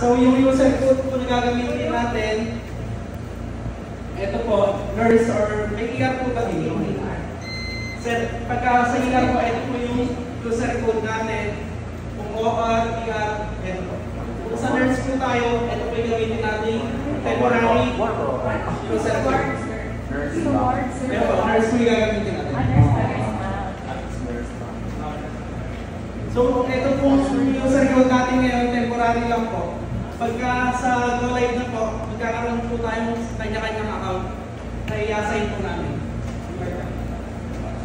So yung user code po na gagamitin natin, ito po, nurse or may ER po ba dito? Pagka sa ER po, ito po yung user code natin. Kung OR, ER, ito. Kung sa nurse po tayo, ito po yung gamitin natin temporary user code. Nurse po yung gagamitin natin. So, ito po yung user code natin ngayon, temporary lang po. Pagka sa Go Live na po, magkakaroon po tayong kanya-kanyang account na i-assign po namin.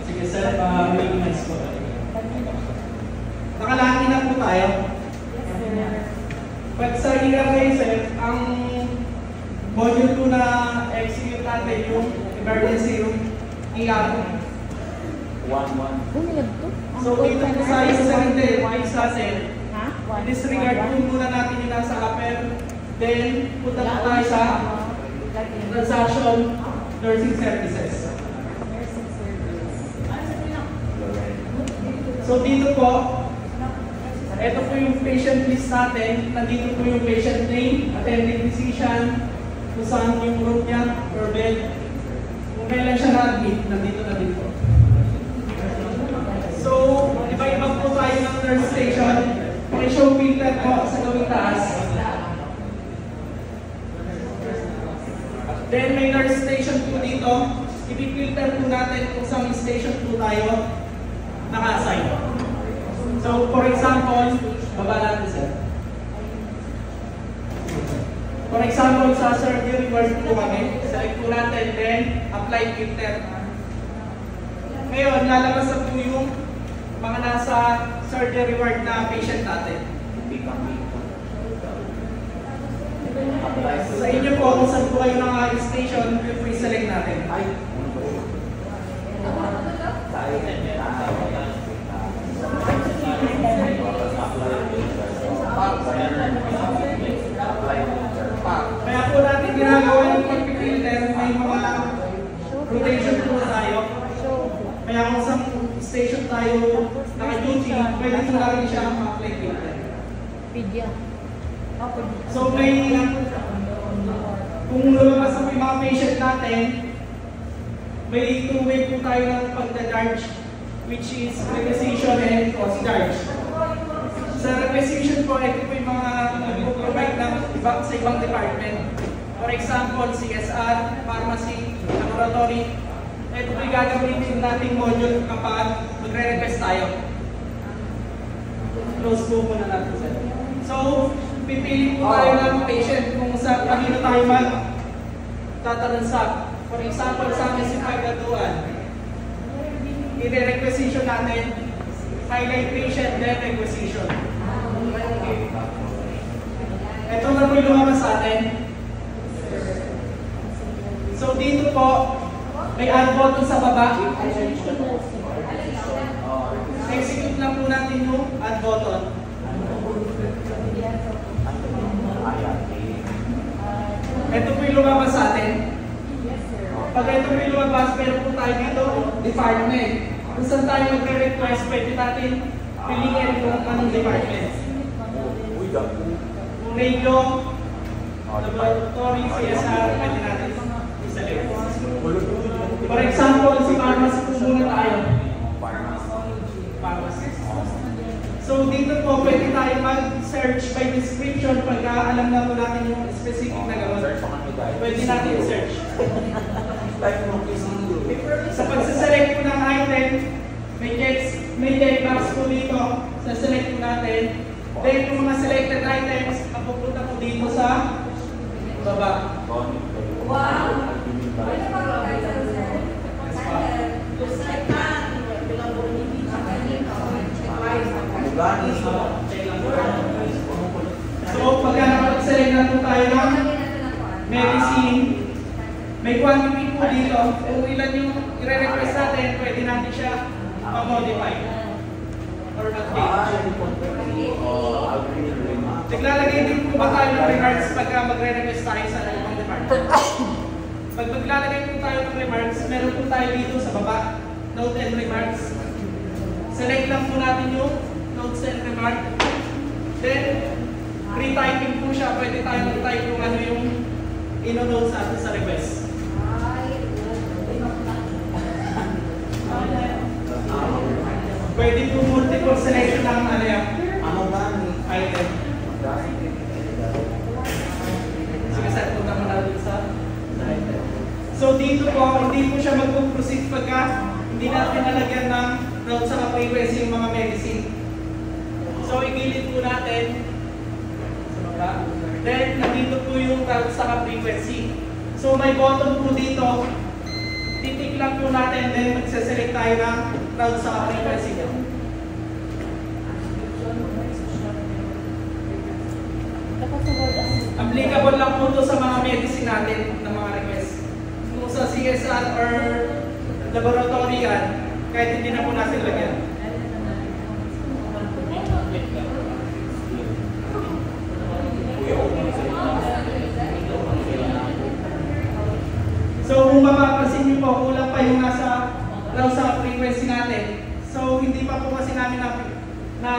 Sige sir, may minutes po. Nakalaki na po tayo. Pag sa ER sir, ang module po na execute natin yung emergency room ER. So dito po sa user interface natin, disregard po muna natin yung nasa upper, then punta po tayo sa transaction nursing services. So dito po, ito po yung patient list natin, nandito po yung patient name, attending physician, kung saan yung room niya, per bed, kung kailan siya na-admit, nandito na dito. So, iba-iba po tayo ng nurse station. May show filter po sa gawing taas. Then may nurse station po dito. I-filter po natin kung saan station po tayo naka-assign. So, for example, baba natin sir. For example, sa surgery ward po kami. Select po natin, then apply filter. Ngayon, lalabas na po yung mga nasa surgery ward na patient natin. Sa inyo po, kung saan po kayo naka-station, feel free select natin. Kaya po natin ginagawa yung pag-filter, may mga rotation po tayo. Kaya kung sa station tayo naka-duty, pwede po natin siya ma-apply filter. So may, kung lumabas na po yung mga patient natin, may two-way po tayo ng pag-charge, which is requisition and cost charge. Sa requisition po, ito po yung mga nag-provide sa ibang department. For example, CSR, pharmacy, laboratory. Ito po yung gagamitin nating module kapag magre-request tayo. Close po muna natin sir. So, pipili po tayo ng patient kung sa kanino tayo mag-tatansak. For example, sa amin si Pagatuan. I-requisition natin, highlight patient, then requisition. Ito na po yung lumabas sa atin. So, dito po, may add button sa baba. Execute lang po natin yung add button. Ito po yung lumabas sa atin. Pag ito po yung lumabas, meron po tayo dito, department. Kung saan tayo magre-request, pwede natin piliin kung anong department. Kung radio, laboratory, CSR, pwede natin i-select. For example, si pharmacy po muna tayo. Pharmacy. So dito po pwede tayo mag-search by description pagka alam na po natin yung specific na gawin. Pwede natin i-search. Sa pagsaselect po ng item, may checkbox po dito. Sa select po natin. Then yung mga selected items, mapupunta po dito sa baba. Wow! So, pagka nakapag-select na po tayo ng medicine, may quantity po dito. Kung ilan yung i-request natin, pwede natin siya ma-modify or mag-change. Naglalagay din po ba tayo ng remarks pagka magre-request tayo sa ibang department? Pag maglalagay po tayo ng remarks, meron po tayo dito sa baba, note and remarks. Select lang po natin yung notes and remarks. Then, pre-typing po siya, pwede tayo mag-type kung ano yung ino-notes natin sa request. Pwede po multiple selection ng ano yan, item. Sige, set po naman natin sa item. So dito po, hindi po siya mag-proceed pagka hindi natin nalagyan ng route sa frequency yung mga medicine. So igilid po natin. Then nandito po yung route sa frequency. So may button po dito. Titik lang po natin, then magsaselect tayo ng route sa frequency niya. Applicable lang po ito sa mga medicine natin ng mga request. Kung sa CSR or laboratory yan, kahit hindi na po natin lagyan. So kung mapapansin niyo po, kulang pa yung nasa route sa frequency natin. So hindi pa po kasi namin na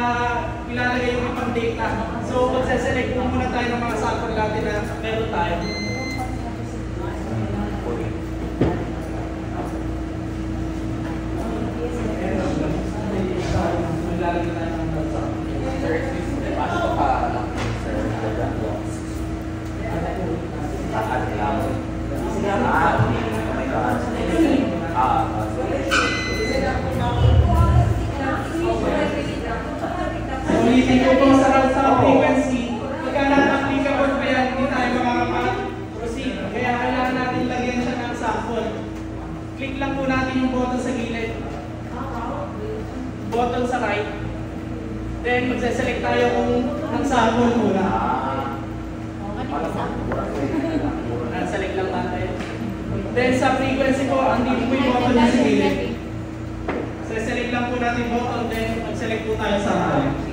ilalagay yung ibang data. So magsaselect po muna tayo ng mga sample natin na meron tayo. Ilalagay tayo ng mga sample. Ulitin ko po sa route sa frequency. Pagka na-applicable pa yan, hindi tayo makakapag-proceed. Kaya kailangan natin lagyan siya ng sample. Click lang po natin yung button sa gilid. Button sa right. Then magsaselect tayo kung ng sample muna. Select lang natin. Then sa frequency po, andito po yung button sa gilid. Select lang po natin yung button, then mag-select po tayo sa sample.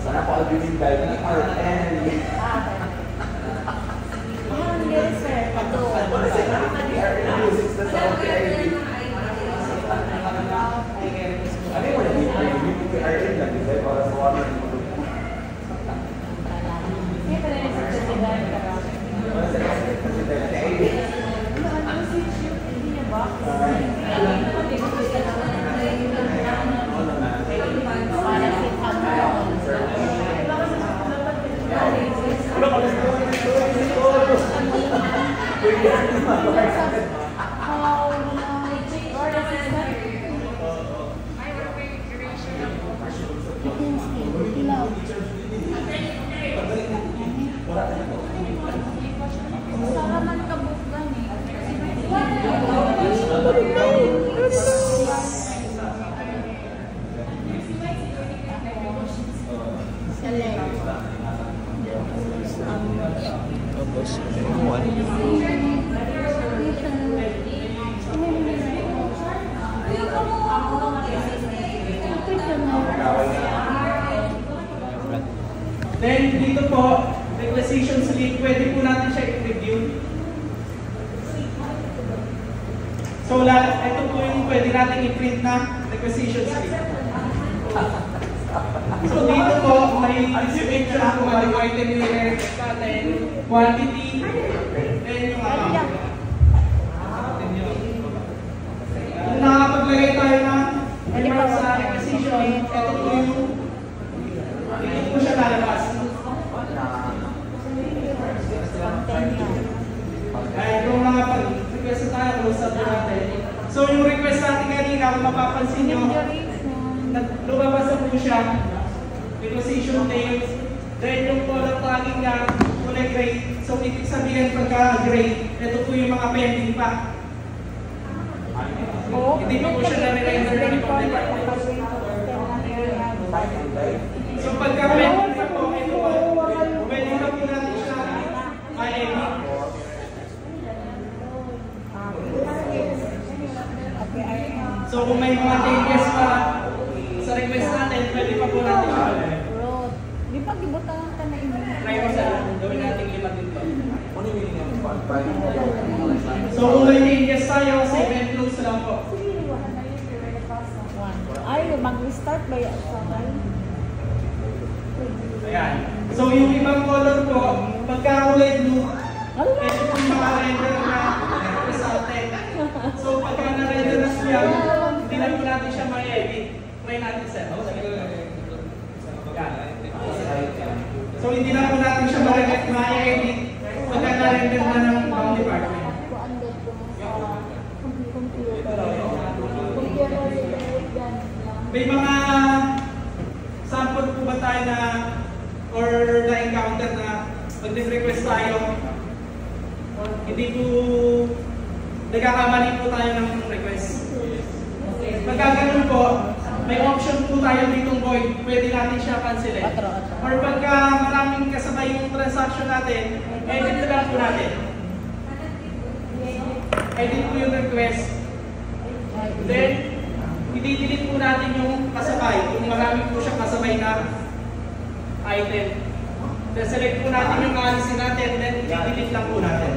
Sana po albumin value ni RN. Yes, sir. Ito. Ano yung nag-ibig kay RN lang? Di ba? Para sa water ng mundo. Hindi pa rin sa president. Para sa president. Ano si Chip? Hindi niya ba? Saraman ka bukan eh. Then dito po, requisition slip, pwede po natin siya i-review. So ito po yung pwede natin i-print na requisition slip. So dito po, may description kung ano yung item yung i-request natin, quantity, then yung amount. Kung nakapaglagay tayo ng element sa requisition, ito po yung dito po siya lalabas. Content yan. Basa po natin. So yung request natin kanina, kung mapapansin nyo, lumabas na po siya. Requisition names. Then yung color tagging niya, kulay gray. So ibig sabihin pagka gray, ito po yung mga pending pa. Hindi pa po siya na-render ng ibang department. So pagka pending na po, ito po, pwede na po natin siya ma-edit. So kung may mga changes pa sa request natin, pwede pa po natin siya. Di ba gibutangan ka na email? Try mo sa gawin natin 5 dito. Ano yung meaning ng fund? So kung may changes tayo, save and close lang po. Ay, mag-restart ba yan? Ayan. So yung ibang color po, pagka kulay blue, ito po yung mga render na request natin. So pagka na-render na siya, hindi na po natin siya ma-edit. Try natin sir. So hindi na po natin siya ma-edit pagka na-render na ng ibang department. May mga sample po ba tayo na or na-encounter na pag nag-request tayo, hindi po nagkakamali po tayo ng request. Pagka ganun po, may option po tayo ditong void, pwede natin siya cancelin. Or pagka maraming kasabay yung transaction natin, edit na lang po natin. Edit po yung request. Then, i-delete po natin yung kasabay, kung marami po siyang kasabay na item. Then, select po natin yung alisin natin, then i-delete lang po natin.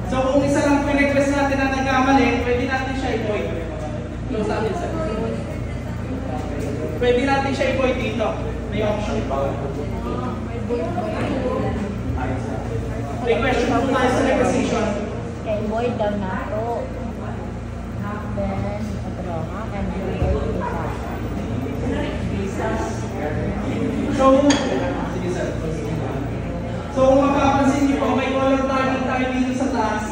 So, kung isa lang po yung request natin na nagkamali, pwede natin siya i-void. Close natin sir. Pwede natin siya i-void dito. May option. May question po tayo sa requisition. Kay void daw na to. Then, draw ha. Then, void ito. So, kung mapapansin niyo po, may color tagging tayo dito sa taas.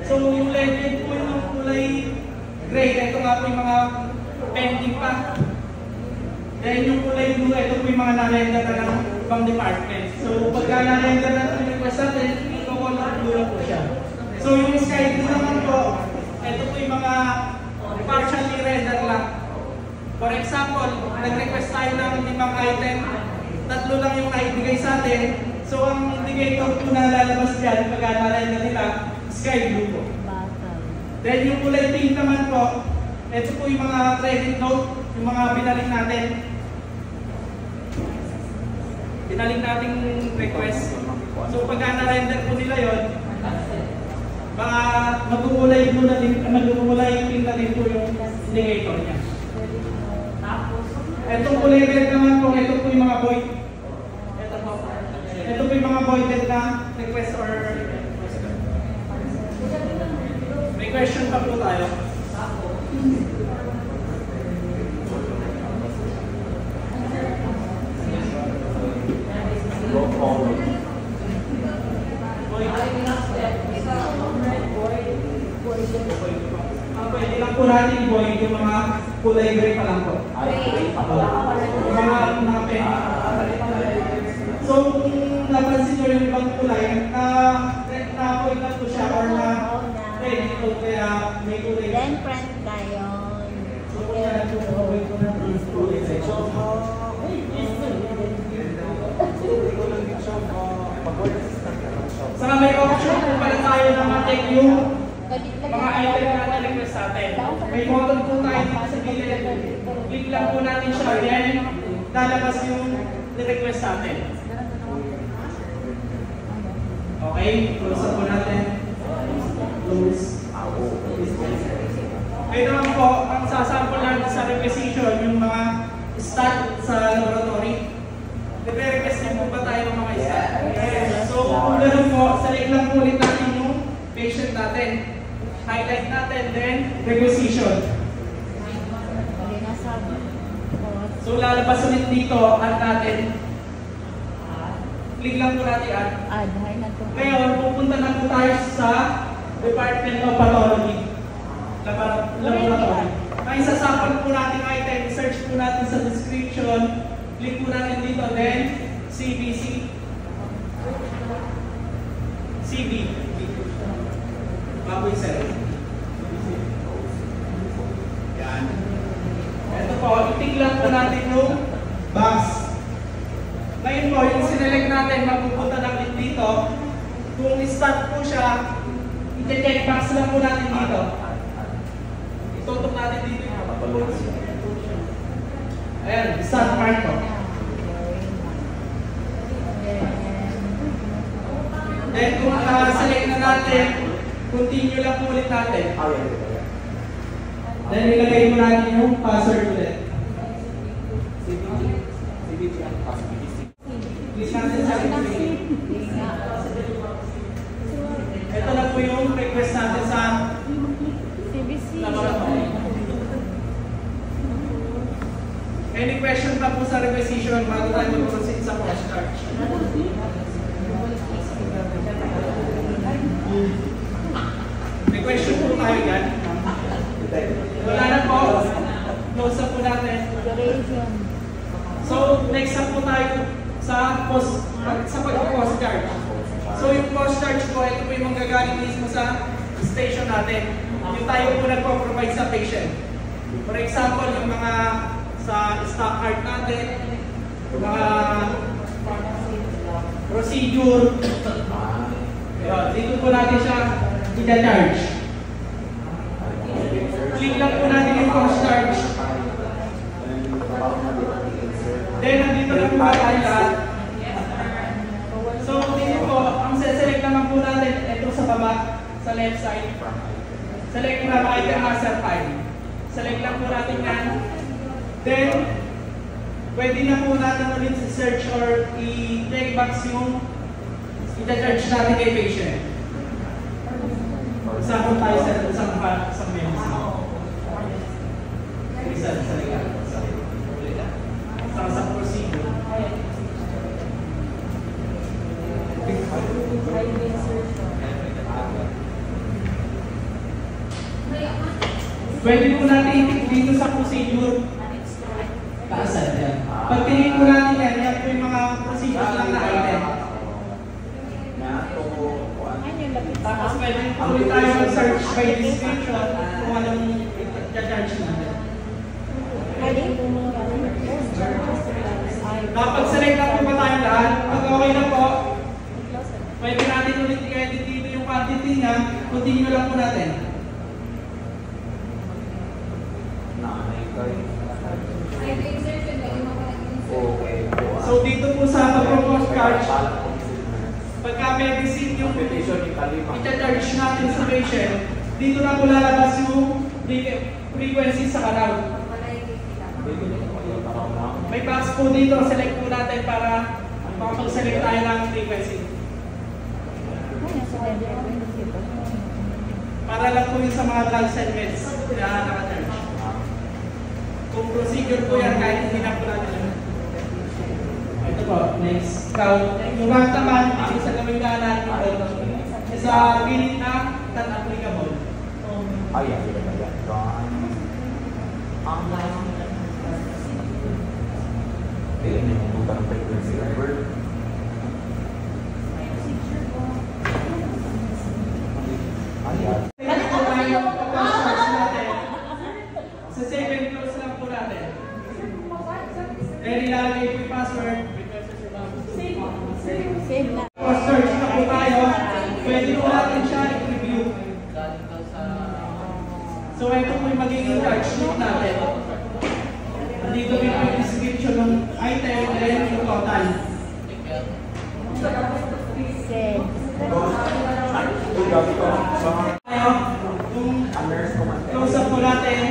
So, yung legend po yung kulay gray. Ito nga po yung mga pending pa. Then yung kulay blue, ito po yung mga na-render na ng ibang department. So, pagka na-render na ito yung request natin, ito color blue na po siya. So, yung sky blue naman po, ito po yung mga partially render lang. For example, nag-request tayo ng 5 item, 3 lang yung naibigay sa atin. So, ang indicator po na lalabas dyan, pagka na-render nila, sky blue po. Then yung kulay pink naman po, ito po yung mga credit note, yung mga binaling natin. Binaling nating request. So pagka na-render po nila yon, baka magkukulay blue na din, magkukulay pink na din po yung indicator niya. Itong kulay red naman po, ito po yung mga void. Ito po. Ito po yung mga voided na request or may question pa po tayo. Pwede lang po natin i-void yung mga kulay gray pa lang po. Yung mga pending. So, kung napansin nyo yung ibang kulay, na-void na po siya or na ready to kaya may kulay. Then, print tayo. So, kung yan po, void ko na yung kulay section. Saka may option kung pala tayo na ma-check yung mga item na na-request natin. May button po tayo dito sa gilid. Click lang po natin siya. Then, lalabas yung ni-request natin. Okay, close up po natin. Close. Kaya naman po, ang sasample natin sa requisition, yung mga start sa laboratory. Nagre-request din po ba tayo ng mga start? So, kung gano'n po, select lang po ulit natin yung patient natin. Highlight natin, then requisition. So, lalabas ulit dito, add natin. Click lang po natin add. Add, hi na to. Ngayon, pupunta na po tayo sa Department of Pathology. Laboratory. Ang isasample po natin item, search po natin sa description, click po natin dito, then CBC. CB. Baboy cell. Yan. Ito po, itik lang po natin yung box. Ngayon po, yung sinelect natin, mapupunta lang dito. Kung start po siya, i-check box lang po natin dito. Itutok natin dito yung ayan, start part po. Then kung select na natin, continue lang po ulit natin. Then ilagay mo natin yung password ulit. Please natin sa ito na po yung request natin sa laboratory. Any question pa po sa requisition bago tayo mag-proceed sa post-charge? May question po tayo yan? Wala na po. Close na po natin. So, next na po tayo sa pag-post-charge. So, yung post-charge po, ito po yung manggagaling mismo sa station natin. Yung tayo po nagpo-provide sa patient. For example, yung mga sa stock card natin, yung mga procedure. Yun, dito po natin siya i-charge. Click lang po natin yung post-charge. Then, nandito na po tayo lahat. So, dito po, ang select naman po natin, ito sa baba, sa left side. Select from item master file. Select lang po natin yan. Then, pwede na po natin ulit search or i-check box yung i-charge natin kay patient. Isa po tayo sa medicine. Isa sa legal. Sa procedure. Pwede po natin i-click dito sa procedure. Taasan yan. Pag tingin po natin yan po yung mga procedures lang na item. Tapos pwede po ulit tayo mag-search by description kung anong i-charge natin. Kapag select na po ba tayo lahat, pag okay na po, pwede natin ulit i-edit dito yung quantity niya, continue lang po natin. So dito po sa pag-propose charge, pagka medicine yung ita-charge natin sa patient, dito na po lalabas yung frequency sa kanal. May box po dito, select po natin para makapag-select tayo ng frequency. Para lang po yung sa mga drugs and meds na naka-charge. Kung procedure po yan, kahit hindi na po natin. Ito po, next. Yung rank naman, isa gawin na natin ito. Sa pilit na non-applicable. Sa second close lang po natin. Then ilalagay po yung password. Save na. Search na po tayo. Pwede po natin siya i-review. So ito po yung magiging charge sheet natin. Nandito po yung description ng item and yung total. Save. Tayo, kung close up po natin.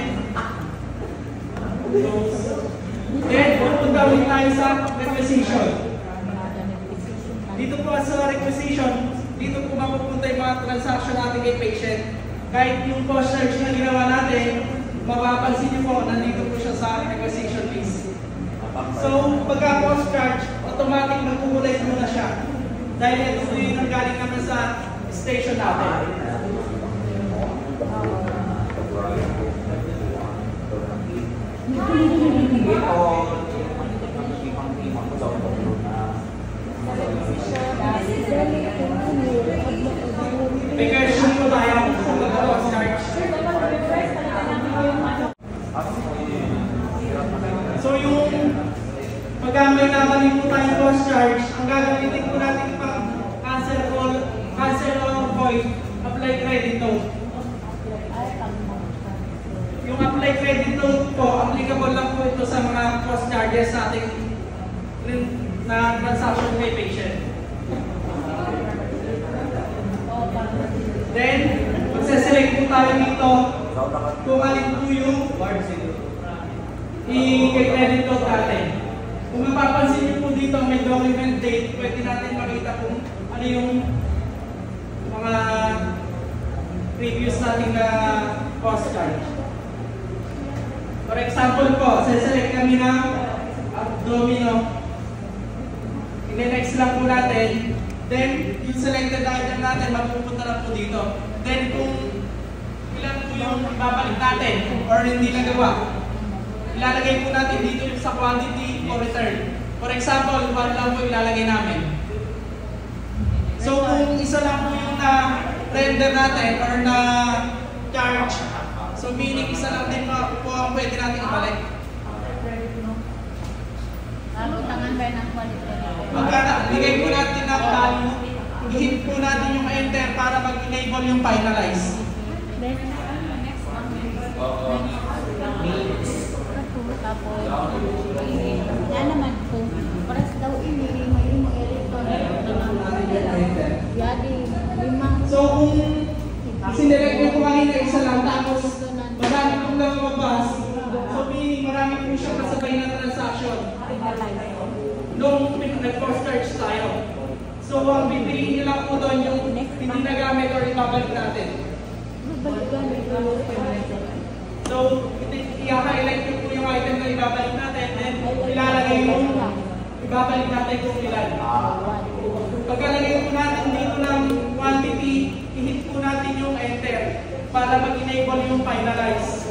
Then, pupunta ulit tayo sa requisition. Dito po sa requisition, dito po mapupunta yung mga transaction natin kay patient. Kahit yung post-charge na ginawa natin, mapapansin niyo po, nandito po siya sa requisition list. So, pagka post-charge, automatic magkukulay muna siya. Dahil ito po yung nanggaling naman sa station natin. Ito, magiging ko sa ulo na May question po tayo sa post-charge. So yung pagka may namali po tayong post-charge, ang gagamitin po natin pang cancel or void, apply credit note. Yung apply credit note po, applicable lang po ito sa mga post-charges sa ating na transaction pay patient. Then, magsaselect po tayo dito kung alin po yung i-credit note natin. Kung mapapansin niyo po dito may document date, pwede natin makita kung ano yung mga previous nating na cost charge. For example po, select kami ng domino. I-next lang po natin. Then, yung selected item natin, mapupunta na po dito. Then, kung ilan po yung babalik natin or hindi nagawa, ilalagay po natin dito yung sa quantity o return. For example, 1 lang po ilalagay namin. So, kung isa lang po yung na-render natin or na-charge, so meaning isa lang din po ang pwede natin ibalik. Utangan ba ng quality? Pagka bigay po natin ng value, i-hit po natin yung enter para mag-enable yung finalize. Tapos, yan naman po. Paras daw ini, may yadi, 5. So kung sinelect nyo po kanina isa lang tapos marami pong lumabas, so meaning marami po siya kasabay na transaction nung nag-post charge tayo. So ang pipiliin nyo lang po doon yung hindi nagamit or ibabalik natin. So i-highlight nyo po yung item na ibabalik natin and ilalagay yung ibabalik natin kung ilan. Pagkalagay po natin dito ng quantity, i-hit po natin yung enter para mag-enable yung finalize.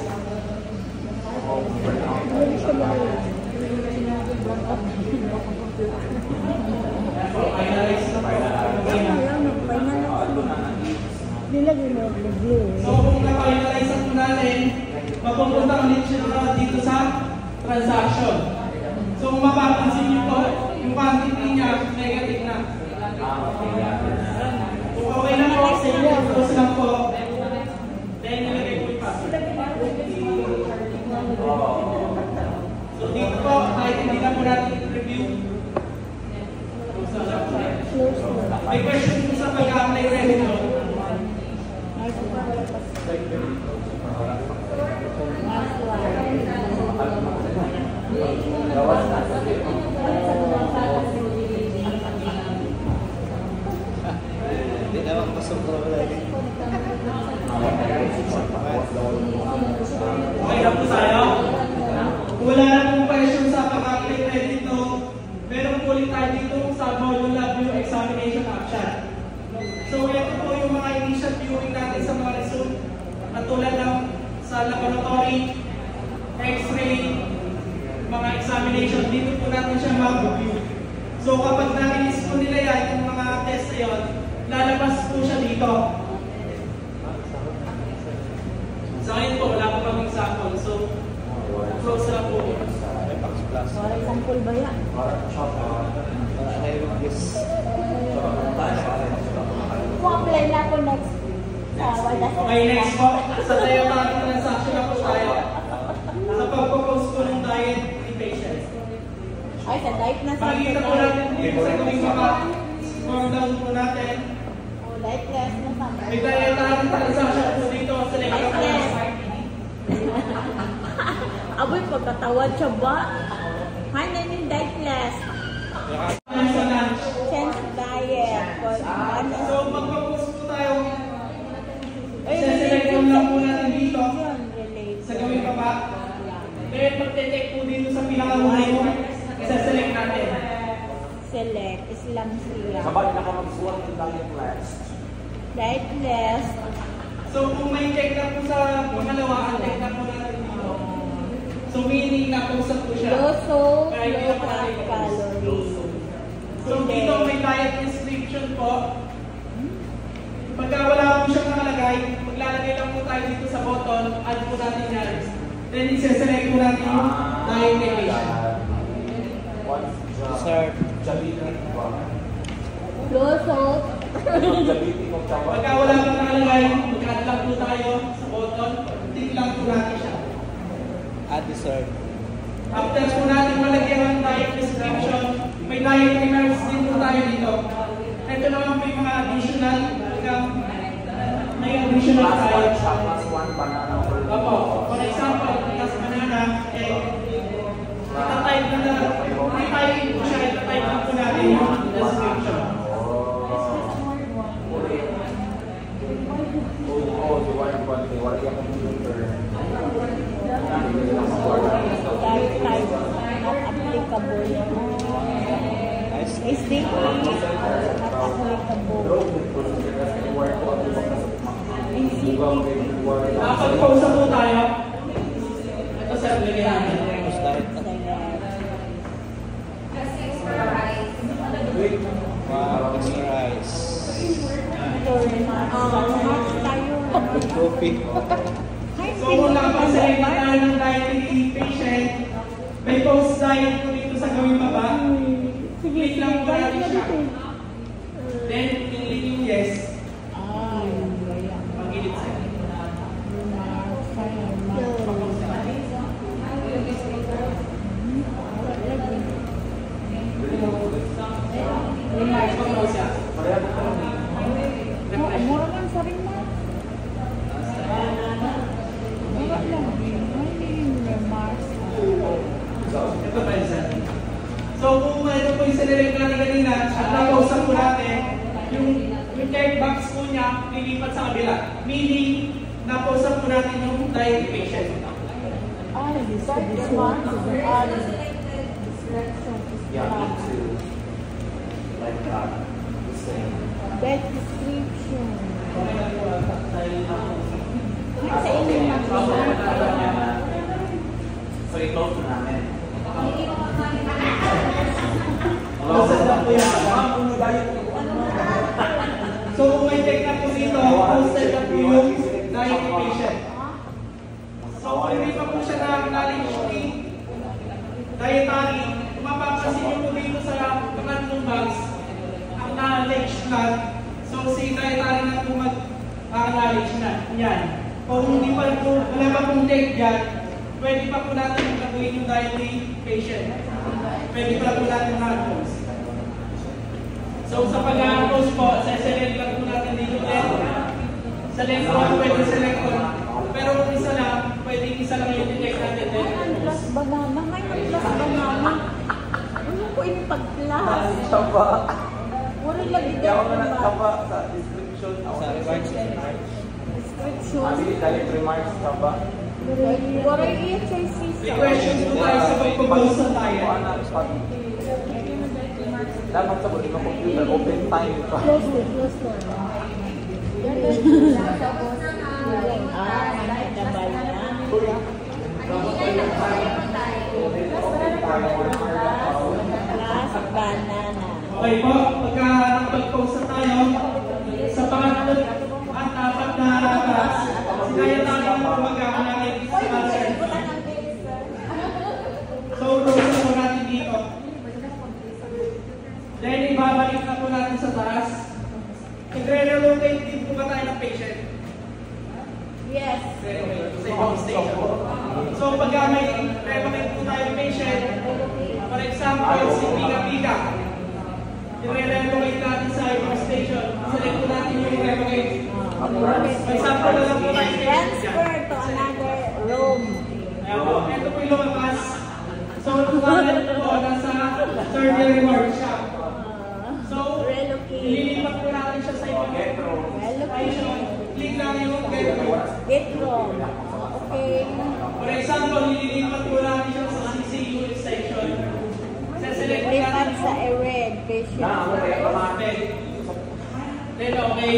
Finalize na po. So kung na-finalize na po natin, mapupunta ulit siya dito sa transaction. So kung mapapansin niyo po, yung quantity niya negative na. Kung okay lang po, close lang po. Then nilagay po yung password. So dito po, kahit hindi na po natin review. May question po sa pag-apply credit note. Okay na po tayo. Kung wala na pong question sa pag-apply credit note, meron po ulit tayo dito sa module lab yung examination action. So ito po yung mga initial viewing natin sa mga result. Katulad ng sa laboratory, x-ray, mga examination, dito po natin siya mag-view. So kapag na-release po nila yan, yung mga test na yun, lalabas po siya dito. Sa ngayon po, wala po pang example. So, close na po. Para example ba yan? Kung apply na ako next. Okay, next po. Sa tayo natin transaction na po tayo. Sa pagpapose po ng diet ni patient. Ay, sa diet na sa Makikita po natin dito sa gawing mga score down po natin. diet less na sa May diet natin transaction po dito. Select na po. Aboy, pagkatawad siya ba? Hi, namin diet less. Sa lunch. Change diet. So, magpapose po tayo. Select lang po natin dito. Sa gawing baba. Then, magte-check po dito sa pinakauna yung isa-select natin. Select. Islam siya. Sabay na ka mag-suwat yung diet less. Diet less. So, kung may check na po sa pangalawa, check na po natin dito. So meaning napausap po siya. Low salt, Kaya hindi low na pala calories. So dito may diet description po. Pagka wala po siyang nakalagay, maglalagay lang po tayo dito sa button, add po natin yan. Then isa-select po natin yung diet deviation. Sir, Chabiti ba? Low salt. Chabiti mo chaba. Pagka wala pang nakalagay, mag-add lang po tayo sa button, tick lang po natin siya. Add dessert. After po natin malagyan ng diet description, may diet primers din po tayo dito. Ito naman po yung mga additional, may additional diet. Plus one banana. Opo. For example, plus banana, itatype na lang, i-type po siya, itatype lang po natin yung description. Diet type not applicable. Is the not applicable. Nakapag-pause po tayo. Ito sir, lagyan natin. Wow, extra rice. Coffee. So kung nakapag-select na tayo ng dietary patient, may post-diet po dito sa gawing baba. Click lang po natin siya. Then, click yung yes. Pag-edit siya. Pag-pause siya. Mura lang sa rin na. Mura lang. May remarks. Ito pa isa. So kung ito po yung sinilip natin kanina, at napausap po natin, yung check box po niya, lilipat sa kabila. Meaning, napausap po natin yung diet patient. Yeah, me too. Like that. The same. That description. Okay na po dahil Sa inyo So, i-close na namin. Nasaan na po yung So kung may check na po dito, posted na po yung diet patient. So kung hindi pa po siya na-acknowledge ni dietary, kung mapapansin niyo po dito sa pangatlong box, acknowledge lang. So si dietary na po mag-acknowledge na. Yan. Kung hindi pa po, wala pa pong check yan, pwede pa po natin gagawin yung dietary patient. Pwede pa po natin mag-post. So sa pag-post po, select lang po natin dito din. Select po, pwede select po. Pero kung isa lang, pwede isa lang yung detect natin din. plus banana. May plus banana. Ano ko yung pag-plus? Taba. Wala lagi Hindi ako na nagtaba sa description. Sa remarks. description. Diet remarks, taba. Wala yung choices. May questions po tayo sa pag-post sa tayo. Dapat sa buti ng computer, open time pa. Close it, close it. Plus banana. Okay po, pagka nakapag-post na tayo, sa pangatlo at apat na box, kaya tayo po mag-acknowledge sa answer. So, close na po natin dito. Then, ibabalik na po natin sa taas. I-relocate din po ba tayo ng patient? Yes. Sa ibang station. So, pag may relocate po tayo ng patient, for example, si Pika-Pika, i-relocate natin sa ibang station. Select po natin yung relocate. For example, na lang po tayo Transfer to another room. Ayan po, ito po yung lumabas. So, tumalan po nasa surgery workshop. So, Relocate. ililipat po natin siya sa ibang station. Click lang yung get room. Get room. Okay. For example, ililipat po natin siya sa CCU station. Select po Lipat natin sa red patient. Then, okay.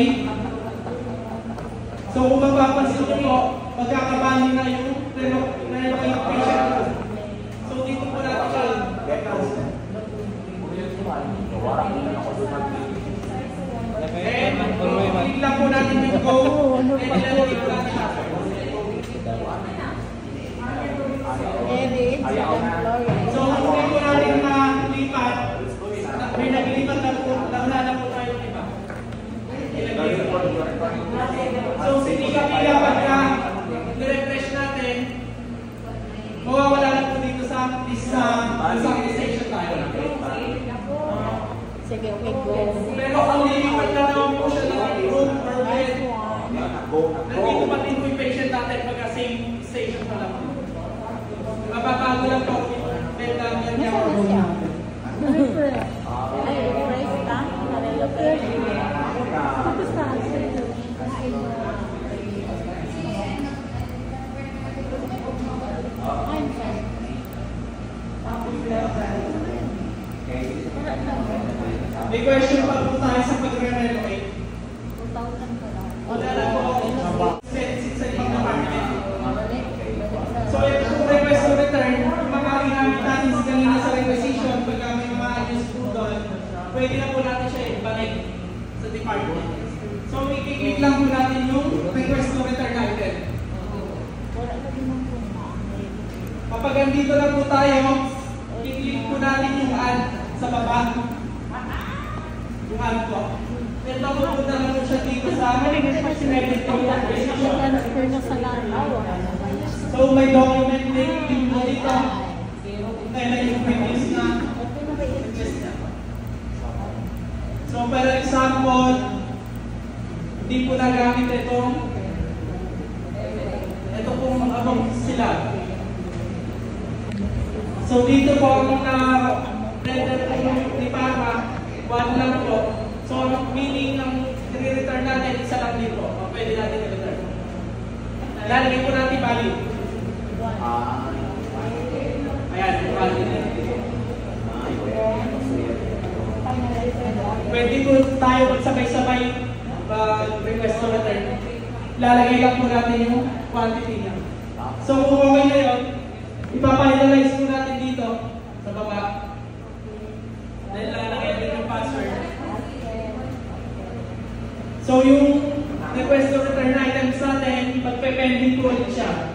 So, kung mapapansin nyo po, magkakabali na yung na-locate patient. So dito po natin siya. Click lang po natin yung go. And ilalagay po natin siya. So kung hindi po natin malipat, may naglipat na po, lang po tayo iba. So hindi kami dapat na i-refresh natin, mawawala na po dito sa station tayo. Sige, okay, go. Pero kung nilipat na naman po siya ng room or bed, nandito pa din po yung patient natin pagka same station pa lang. Mapapago lang po bed namin niya or room namin. Ay, refresh ka? Na-relocate. Tapos na. I'm sorry. May question pa po tayo sa pag-renovate. 2,000 pa lang. Wala na po expenses sa ibang department. So ito po request to return, yung mga ginamit natin sa kanina sa requisition, pagka may mga ayos po doon, pwede na po natin siya ibalik sa department. So i-click lang po natin yung request to return item. Wala na din ang puna. Kapag andito na po tayo, i-click po natin yung add sa baba. Yung add po. Ito po punta na po siya dito sa connected to requisition. Transfer na sa lalaw. So may document link po dito. Kailan yung previous na request niya. So for example, hindi po nagamit ito pong abang sila. So dito po ang na-render po yung ni Parma, 1 lang po. So meaning ng i-return natin, isa lang dito. Pwede natin i-return. Lalagay po natin value. Ayan, value. Pwede po tayo magsabay-sabay request to return. Lalagay lang po natin yung quantity niya. So kung okay na yun, ipapainalize po natin dito sa baba. Then lalagay din yung password. So yung request to return items natin, magpe-pending po ulit siya.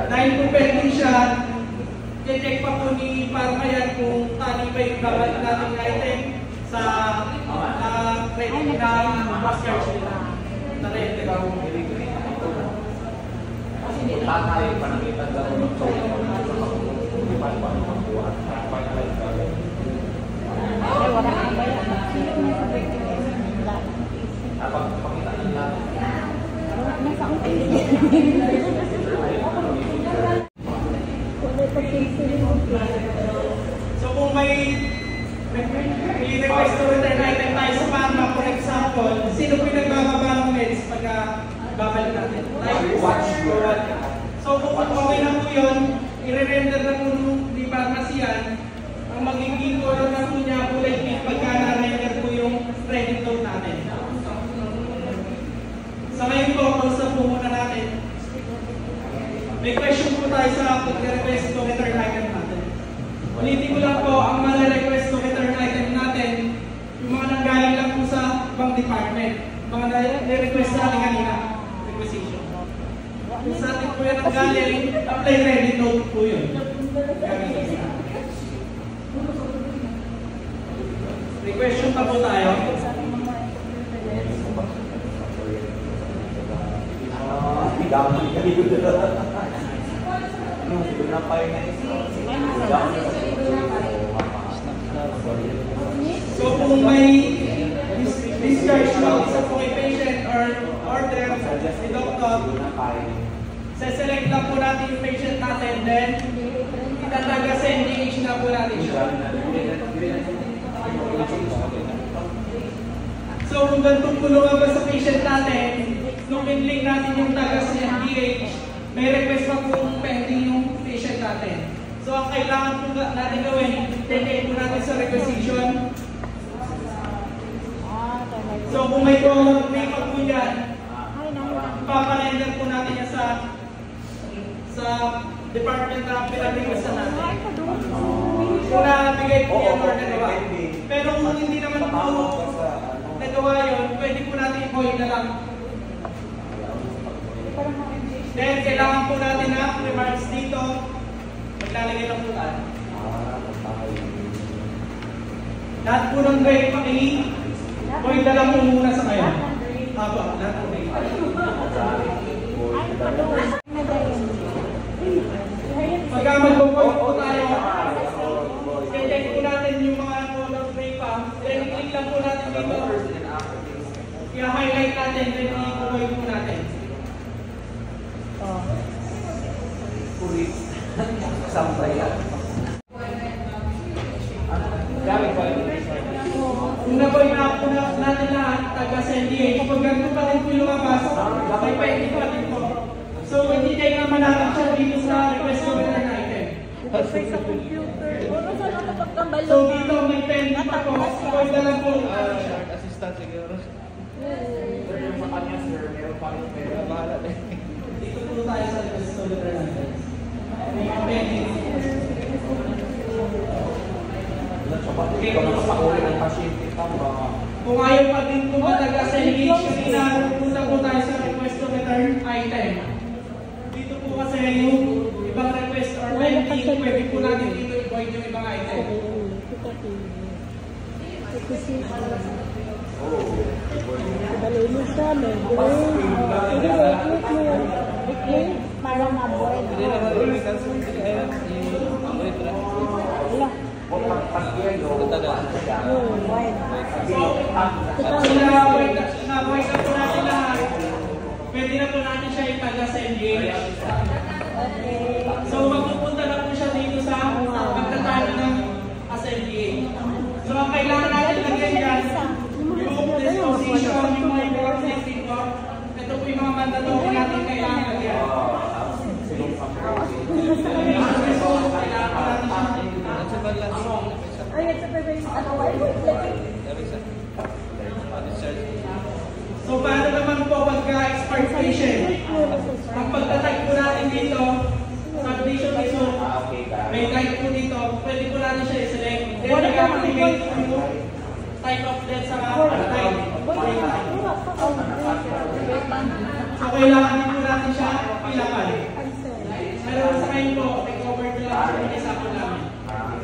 Dahil po pending siya, i-check pa po ni Parma yan kung tali ba yung babalik natin item sa credit na bus charge nila. Na-render. Ay, wala kang bayan. Nasa ang So kung may request to return item tayo sa Parma, for example, sino po yung nagbababa ng meds pagka babalik natin? Like watch or what? So kung okay na po yun, i-render na po ni Parma siyan, ang magiging color na po niya kulay pink pagka na-render po yung credit note natin. Sa ngayon po, pausa po muna natin. May question po tayo sa pag-request to return item natin. Ulitin ko lang po, ang mga request to return item natin, yung mga nanggaling lang po sa ibang department. Mga na-request natin kanina, requisition. Kung sa atin po yan nanggaling, apply credit note po yun. Requestion pa po tayo. So kung may discharge ng isa po kay patient or order ni doctor, select lang po natin yung patient natin, then itataga-send age na po natin siya. So kung ganitong tulungan ba sa patient natin, nung in-link natin yung tagas niya DH, may request pa kung pending yung patient natin. So ang kailangan po natin gawin, i-take po natin sa requisition. So kung may pa po dyan, ipaparender po natin yan sa department na pinag-requestan natin. Kung nabigay po yan or nagawa. Pero kung hindi naman po nagawa yun, pwede po natin i-void na lang. Then, kailangan po natin na remarks dito. Maglalagay lang po tayo. Lahat po ng grade makinig. Void na lang po muna sa ngayon. Haba, lahat po grade. Pagka mag-void po tayo, check po natin yung mga color gray pa. Then, click lang po natin dito. I-highlight natin, then i-void po natin. Sampay yan. Kung na-void na po natin lahat, taga-SNDA, kapag ganito pa rin po lumabas, may pwede pa rin po. So, hindi tayo naman natin siya dito sa request ko na item. Sa computer. Ano sa mga pagkambalo? So, dito may pending pa po. Void na lang po. Assistant siguro. Oo. Sa kanya, sir, meron pa rin pera. Bahala din. Dito po tayo sa request ko na item. May pending. Hindi ka makapahuli ng pasyente pa ba? Kung ayaw pa din po mataga sa engagement na punta po tayo sa request to return item. Dito po kasi yung ibang request or pending, pwede po natin dito i-void yung ibang item. Daloy mo siya, may green. Sige, i-click mo yun. I-click para ma-void. Wala. Void. So, na-void na po natin lahat. Pwede na po natin siya itaga sa engage. Okay. So, magpupunta na po siya dito sa pagtatalo ng SNDA. So, ang kailangan natin lagyan yan, yung disposition, yung mga important people, ito po yung mga mandatory natin kailangan lagyan. So, paano naman po pagka-expired patient? Ang pagtatag po natin dito, subdivision result, may guide po dito, pwede po natin siya i-select. Then, mag-activate po yung type of death sa type. So, kailangan din po natin siya pilapan. Pero sa ngayon po, take-over na lang sa isa po namin.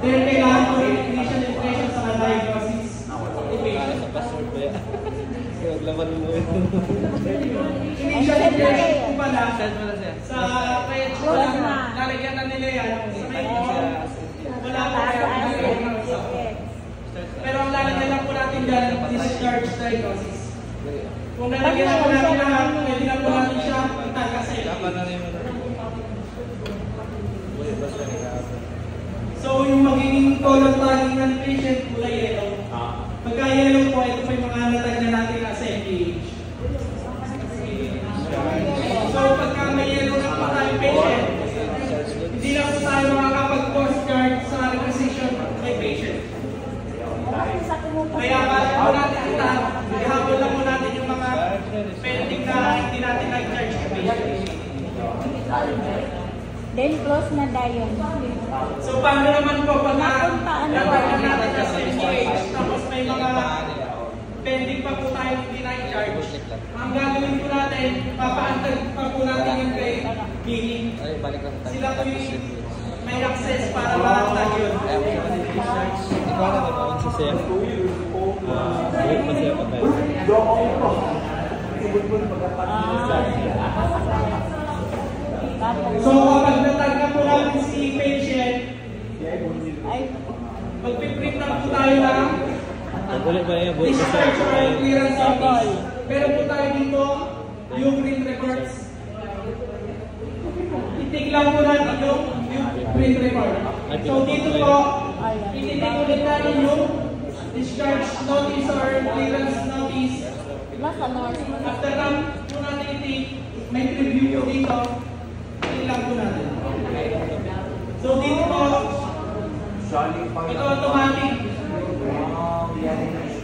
Then, kailangan po yung initial impression sa diagnosis. Laban mo yun. Initial impression po pala sa kaya lalagyan na nila yan. Sa ngayon po, wala po kaya. Pero ang lalagyan lang po natin dyan, discharge diagnosis. Kung lalagyan na po natin lahat, pwede na po natin siya itaga sa iyo. So, yung magiging color tagging ng patient, kulay yellow. Pagka yellow po, ito po yung mga natag na natin na SNDH. So, pagka may yellow na po tayo patient, hindi na po tayo makakapag-postcard sa requisition may patient. Kaya bago po natin ita, ihabol lang po natin yung mga pending na hindi natin nag-charge sa patient. Then close na dayon. So, paano naman po pag natagyan natin sa SNDH, tapos may mga pending pa po tayo hindi na-charge. Ang gagawin po natin, papaantag pa po natin yung kay billing. Sila po yung may access para maantag yun. Ikaw na naman sa SEF. Wait pa siya pa tayo. So, kapag natag na po natin si patient, magpiprint na po tayo ng discharge or clearance notice. Meron po tayo dito yung print records. Itik lang po natin yung print record. So, dito po, ititik ulit natin yung discharge notice or clearance notice. After that po natin itik, may preview po dito. Ilang po natin. So, dito po, ito automatic.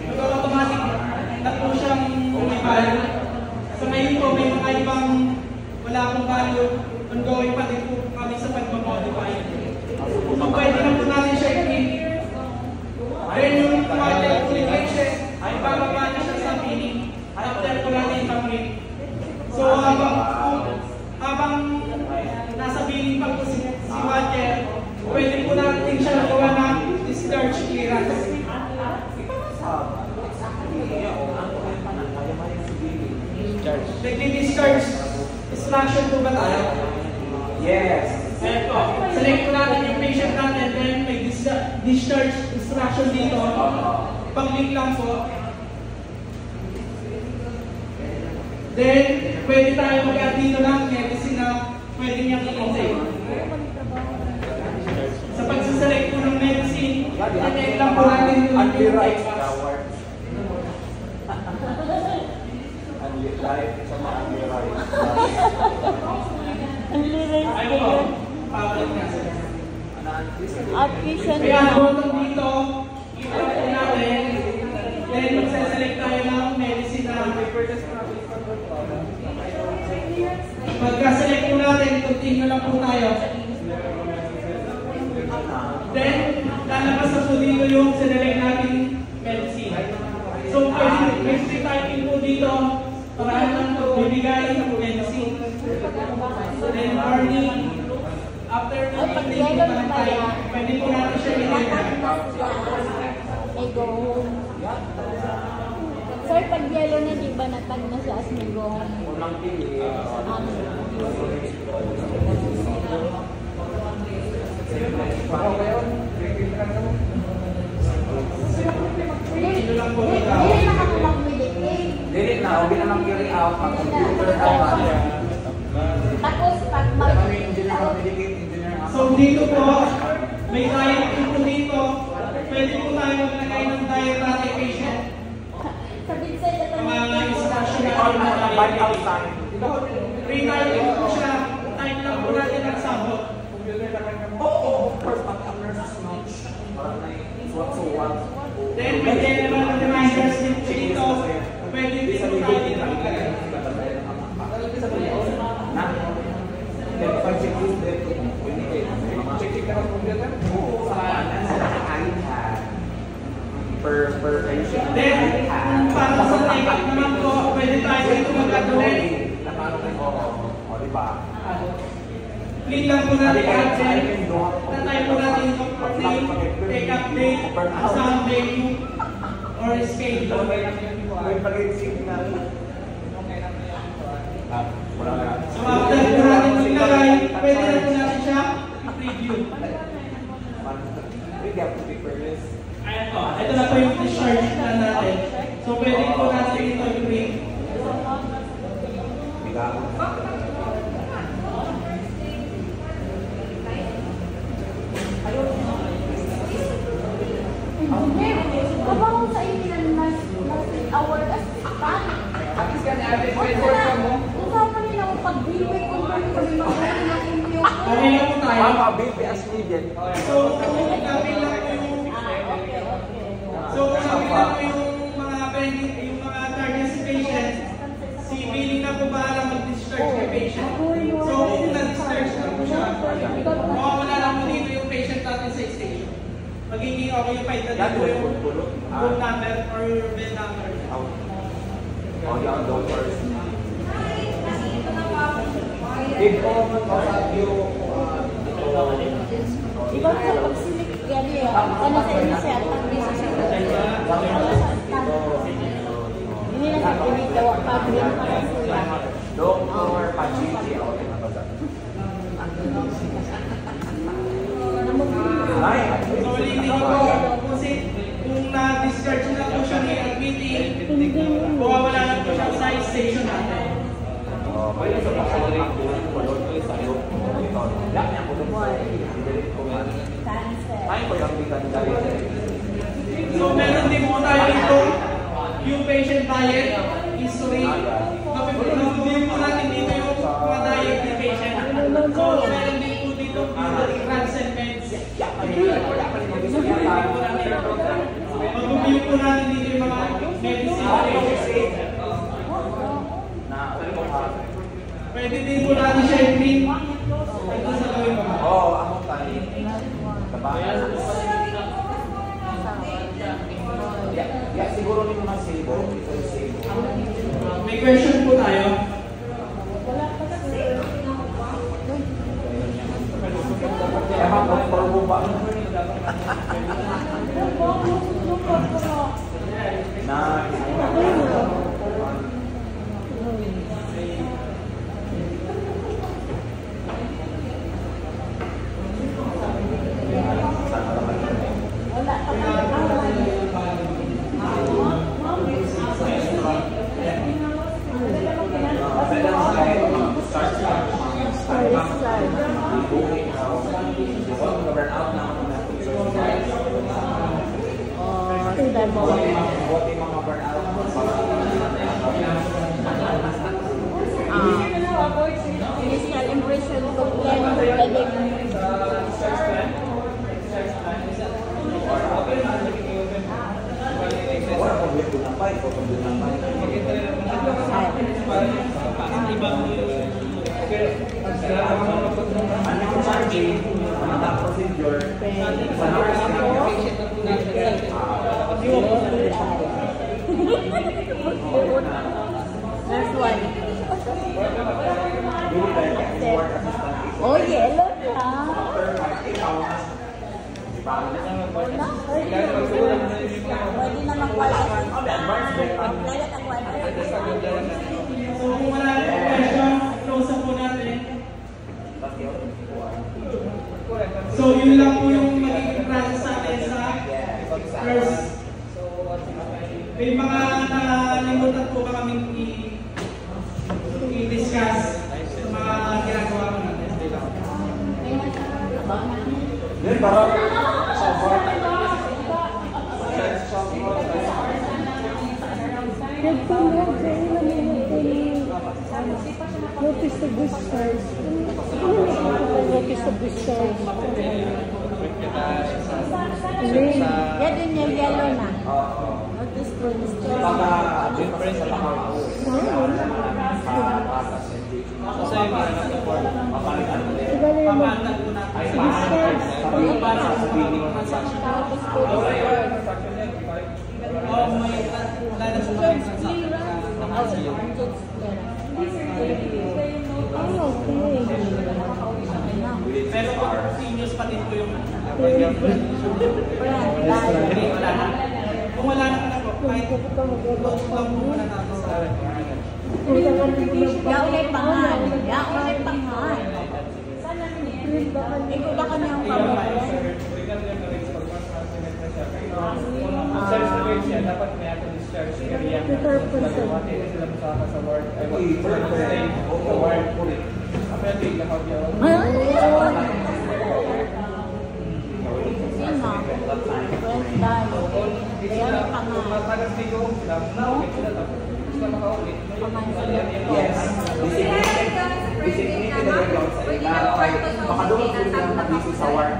Ito automatic na po siyang umibal. So, ngayon po, may mga ibang Nagdi-discharge instruction po ba tayo? Yes. Ayan po. Select po natin yung patient natin, then may discharge instruction dito. Pag-click lang po. Then, pwede tayo mag-add dito ng medicine na pwede niyang i-intake. Sa pagsaselect po ng medicine, i-take lang po natin yung Anti-right coward. Anti-right sa mga anti-right. Ayun po. Pabalik na sila. Outpatient Kaya na. button dito, i-click po natin. Then, magsaselect tayo ng medicine na pagka-select po natin, continue lang po tayo. Then, lalabas na po dito yung sinelect natin medicine. So, pwede typing po dito para lang po bibigay ng medicine. Then, morning, after natin tayo, pwede po natin siya i-type. May go home. Sir, pag yellow na, di ba natag na siya as may go home? Unang pili. Ito lang po dito. Hindi na ako mag-medicate. Dili na, huwag na nang carry out, mag-computer out. Tapos, pag Kami engineer, mag-medicate engineer. So, dito po, may diet po dito. Pwede po tayo maglagay ng diet natin patient. sa binsay, ito Mga instruction All natin na buy out time. Retyping po siya. Type lang po natin ang sabot. Oo, of course, pag-nurses notes. Parang what so what. Then, may general reminders din po dito. Pwede din po tayo dito maglagay. Na? Then, if I check this, then, check ka ng computer? Oo, sa iPad. Per patient. Then, para sa take-up naman po, pwede tayo dito mag-address. O, diba? Click lang po natin add. Natay po natin yung name, take-up date, exam venue, or schedule. May pag-signal. Wala na. So, after po natin ilagay, pwede na po natin siya i-preview. We have to be fearless. Ayan po, ito na po yung discharge na natin. So, pwede po natin ito i-print. Kabangon sa inyo na award as pan. Usapan nila kung pag-biway kung kami kami mag-award ng inyo. Okay lang po tayo. Mama, baby as needed. So, namin lang po yung mga pending, yung mga target patient. Si billing na po para mag-discharge kay patient. So, kung na-discharge na po siya, mawawala lang po dito yung patient natin sa station. Magiging okay yung fight na dito yung room number or bed number. Oh, young doctors. If all of you, Iba sa pag-select gani ano sa inyo siya at di sa siya. Ini na sa inyo daw pag-green para siya. Doctor Pachiti, okay na ba sa? Ay, So, ulitin ko po, kung na-discharge na po siya ni admitting, mawawala lang po siya sa station natin. pwede sa pagkakalari ko, kulot ko sa iyo. Ito, yan niya po doon. Didilit ko man. Ay, ko yung bigan dali. So, meron din po tayo ito, yung patient diet history. Mapipag-review po natin dito yung mga diet ni patient. So, meron din po dito yung drugs and meds. Mag-review po natin dito yung mga medicine. Pwede din po natin siya i-print. Ito sa gawin mo. Oo, ako tayo. Tabahan. Yeah, siguro ni mga sabo. Ito yung sabo. May question po tayo. Kaya mag-for mo ba? Na, tayo, kukumplit lang tayo. Ano yung charging? Ano ang procedure? Last one. Oh, yellow na. Wala. Pwede na mag-wala. So kung wala na yung question, close up po natin. So yun lang po yung magiging process natin sa first. May mga nalimutan po ba kaming i-discuss sa mga ginagawa ko natin. Yun, parang notice to discharge. Notice to discharge. Yan din yung yellow na. Notice to discharge. baka different sa mga papalitan ulit. Pamantag po natin. Ay, para sasabihin mo na sa Oo, may wala na po kami sa pero kung seniors pa din po yung wala na. Kung wala na po, kahit close lang po muna natin sa Yaulay pangan. Yaulay pangan. Ikaw ba kami ang kababayan? Dapat may ato discharge area. yes. Designated na rin sa iba. Makadulog po lang mag-isip sa work.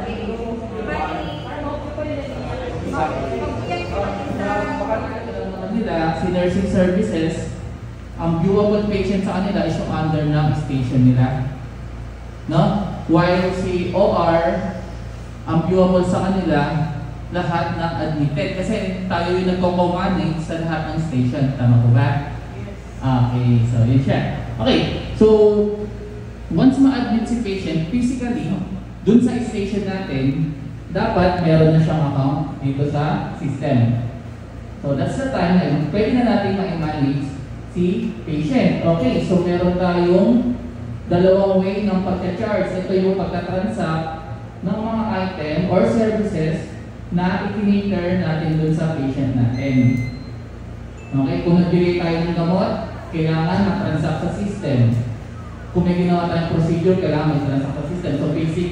Nila, si nursing services, ang viewable patient sa kanila is yung under ng station nila. No? While si OR, ang viewable sa kanila, lahat ng admitted. Kasi tayo yung nagko-co-manage sa lahat ng station. Tama po ba? Okay, so yun siya. Okay, so once ma-admit si patient, physically, dun sa station natin, dapat meron na siyang account dito sa system. So that's the time na yun, pwede na natin ma-manage si patient. Okay, so meron tayong dalawang way ng pagka-charge. Ito yung pagka-transact ng mga item or services na i-cater natin dun sa patient natin. Okay, kung nagbigay tayo ng gamot, kailangan na-transact sa system. Kung may ginawa tayong procedure, kailangan ma-transact sa system. So basic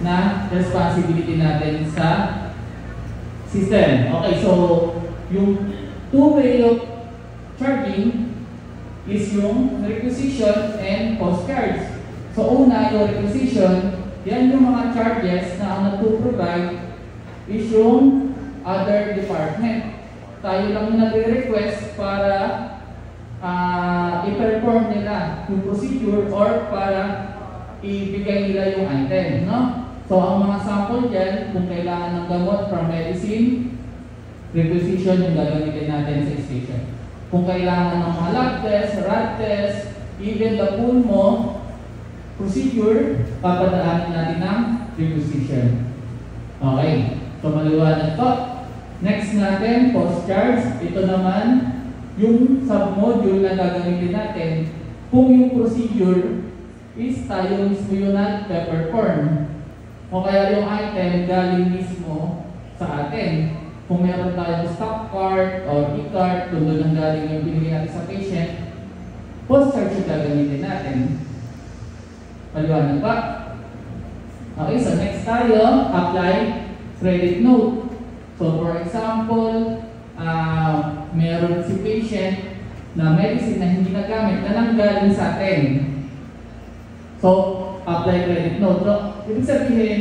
na responsibility natin sa system. Okay, so yung two-way of charging is yung requisition and post-charge. So una, yung requisition, yan yung mga charges na ang nagpo-provide is yung other department. Tayo lang yung nagre-request para i-perform nila yung procedure or para ibigay nila yung item, no? So ang mga sample dyan, kung kailangan ng gamot from medicine, requisition yung gagamitin natin sa station. Kung kailangan ng mga lab test, rad test, even the pulmo procedure, papadaanin natin ng requisition. Okay, so maliwanag to. Next natin, post-charge. Ito naman, yung sub-module na gagamitin natin kung yung procedure is tayo mismo yung nag-perform. O kaya yung item galing mismo sa atin. Kung meron tayong stock card or e-card, kung doon ang galing yung binigay natin sa patient, post-charge yung gagamitin natin. Maliwanag ba? Okay, so next tayo, apply credit note. So for example, meron si patient na medicine na hindi nagamit na nanggaling sa atin. So, apply credit note. So, ibig sabihin,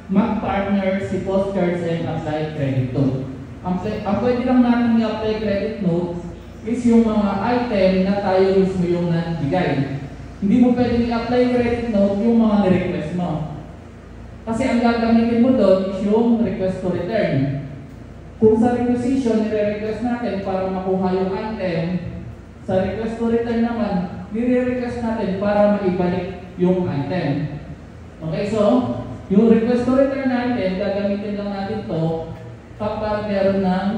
mag-partner si post-charge and apply credit note. ang pwede lang natin i-apply credit note is yung mga item na tayo mismo yung nagbigay. Hindi mo pwede i-apply credit note yung mga request mo. Kasi ang gagamitin mo doon is yung request to return. Kung sa requisition, nire-request natin para makuha yung item, sa request to return naman, nire-request natin para maibalik yung item. Okay, so, yung request to return natin, gagamitin lang natin to kapag meron ng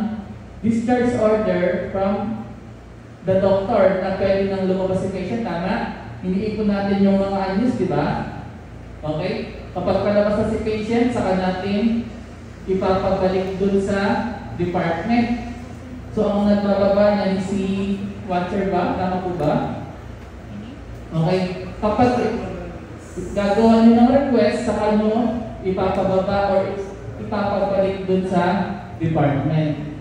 discharge order from the doctor na pwede nang lumabas si patient, tama? Iniipon natin yung mga unused, di ba? Okay? Kapag palabas na si patient, saka natin ipapabalik dun sa department. So, ang nagbababa niya si watcher ba? Tama po ba? Okay. Kapag gagawa niyo ng request, saka nyo ipapababa or ipapabalik dun sa department.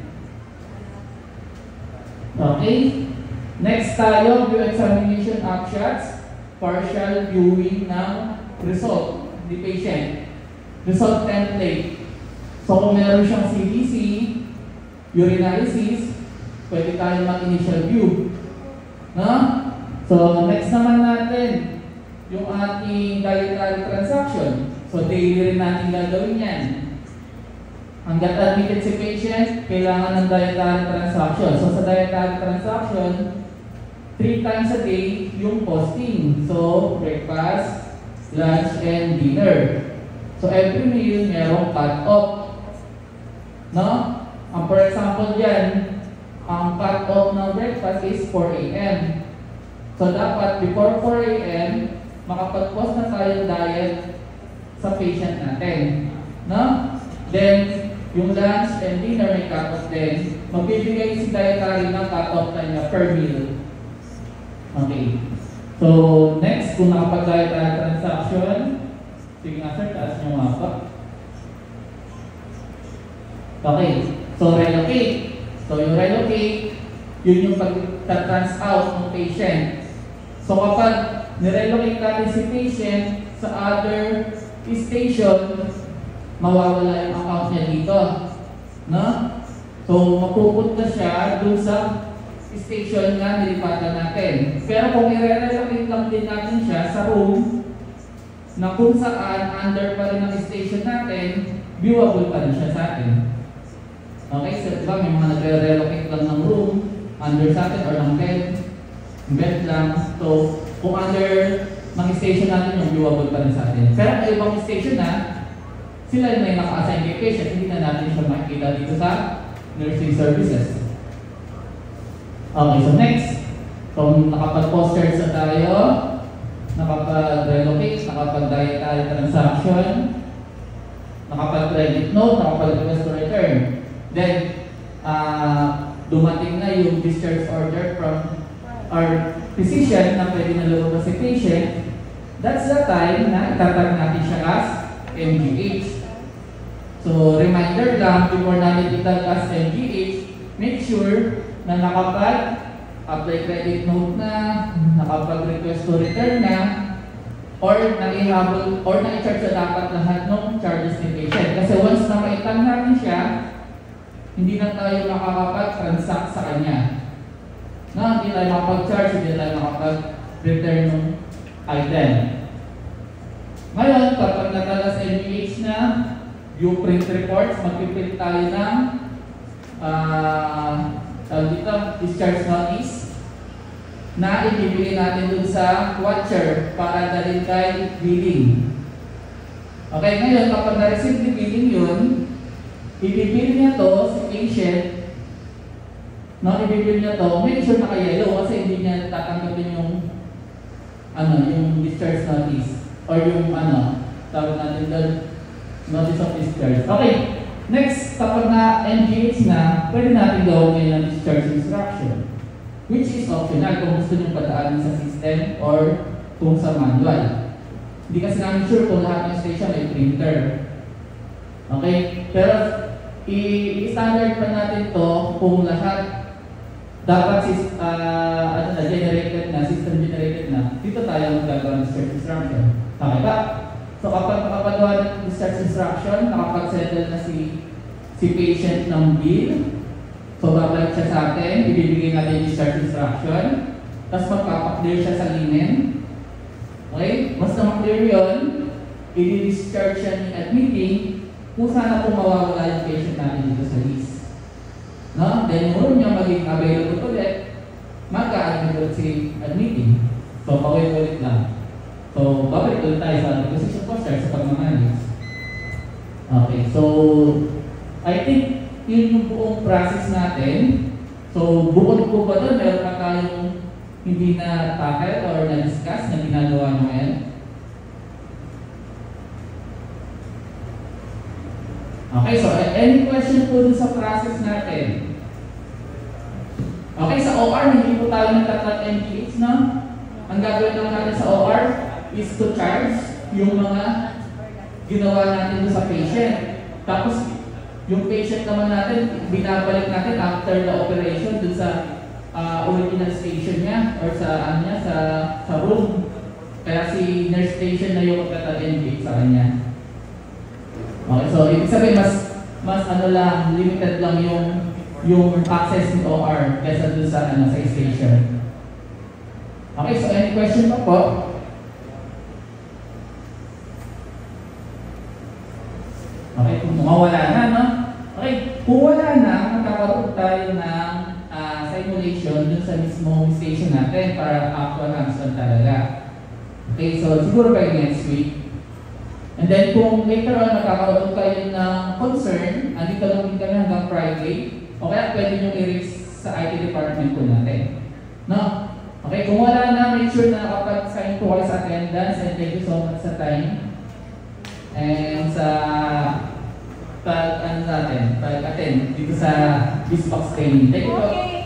Okay. Next tayo, view examination upshots, partial viewing ng result ni patient. Result template. So kung meron siyang CBC, urinalysis, pwede tayo mag-initial view. No? So next naman natin, yung ating dietary transaction. So daily rin natin gagawin yan. Hanggat admitted si patient, kailangan ng dietary transaction. So sa dietary transaction, 3 times a day yung posting. So breakfast, lunch, and dinner. So every meal merong cut-off. No? For example dyan, ang cut-off ng breakfast is 4 a.m. So dapat before 4 a.m., makapag-post na tayo diet sa patient natin. No? Then, yung lunch and dinner may cut-off din. Magbibigay si dietary ng cut-off na niya per meal. Okay. So, next, kung nakapag-dietary transaction, sige nga sir, taas nyo nga pa. Okay. So, relocate. So, yung relocate, yun yung pag-trans out ng patient. So, kapag nirelocate natin si patient sa other station, mawawala yung account niya dito. No? So, mapupunta siya dun sa station na nilipatan natin. Pero kung i-relocate lang din natin siya sa room na kung saan under pa rin ang station natin, viewable pa rin siya sa atin. Okay, so diba may mga nagre-relocate lang ng room, under sa atin or ng bed lang. So, kung under ng station natin, yung viewable pa rin sa atin. Pero may ibang station na, sila na yung naka-assign kay patient, hindi na natin siya makikita dito sa nursing services. Okay, so next. So, nakapag-poster sa tayo, nakapag-relocate, nakapag-dietary transaction, nakapag-credit note, nakapag-request to return. Then, dumating na yung discharge order from our physician na pwede na lumabas si patient. That's the time na itatag natin siya as MGH. So, reminder lang, before natin itag as MGH, make sure na nakapag-apply credit note na, nakapag-request to return na, or naihabol, or na-charge sa dapat lahat ng charges ni patient. Kasi once na maitag natin siya, hindi na tayo makakapag-transact sa kanya. Na hindi tayo makapag-charge, hindi tayo makapag-return ng item. Ngayon, kapag natalas MGH na, yung print reports, magpiprint tayo ng dito, discharge notice na ibibigay natin dun sa watcher para dalhin kay billing. Okay, ngayon kapag na-receive ni billing yun, ibibil niya to si patient. No, ibibil niya to, make sure naka-yellow kasi hindi niya tatanggapin yung yung discharge notice or yung tawag natin doon, notice of discharge. Okay. Next, kapag na-engage na, pwede natin gawin ngayon ng discharge instruction, which is optional kung gusto nyo padaanin sa system or kung sa manual. Hindi kasi namin sure kung lahat ng station may printer. Okay? Pero, i-standard pa natin to kung lahat dapat generated na, system generated na. Dito tayo magagawa ng discharge instruction. Okay ba? So kapag nakapagawa ng discharge instruction, nakapag-settle na si si patient ng bill. So, babalik siya sa atin, ibibigay natin yung discharge instruction, tapos magpapaklear siya sa linen. Okay? Basta maklear yun, i-discharge siya ng admitting kung sana po mawawala yung patient natin dito sa list. No? Then, kung niya maging available ulit, magka-admit ulit si admitting. So, paulit-ulit lang. So, babalik ulit tayo sa requisition posture sa pagmamanis. Okay, so, I think yun yung buong process natin. So, bukod po ba doon, meron pa tayong hindi na tackle or na-discuss na ginagawa nyo ngayon? Okay, so any question po dun sa process natin? Okay, sa OR, hindi po tayo nagtatrat NPH, no? Ang gagawin lang natin sa OR is to charge yung mga ginawa natin dun sa patient. Tapos, yung patient naman natin, binabalik natin after the operation dun sa original station niya or sa niya, sa room. Kaya si nurse station na yung magtata-NPH sa kanya. Okay, so ibig sabihin mas ano lang, limited lang yung access ni OR kaysa dun sa sa station. Okay, so any question pa po? Okay, kung mawala na, no? Okay, kung wala na, magkakaroon tayo ng simulation dun sa mismo station natin para actual hands-on talaga. Okay, so siguro by next week. And then kung later on magkakaroon kayo ng concern, andito lang din kami hanggang Friday, o kaya pwede nyo i-raise sa IT department po natin. No? Okay, kung wala na, make sure na nakapag-sign po kayo sa attendance and thank you so much sa time. And sa pag-attend dito sa Bisbox training. Thank you po.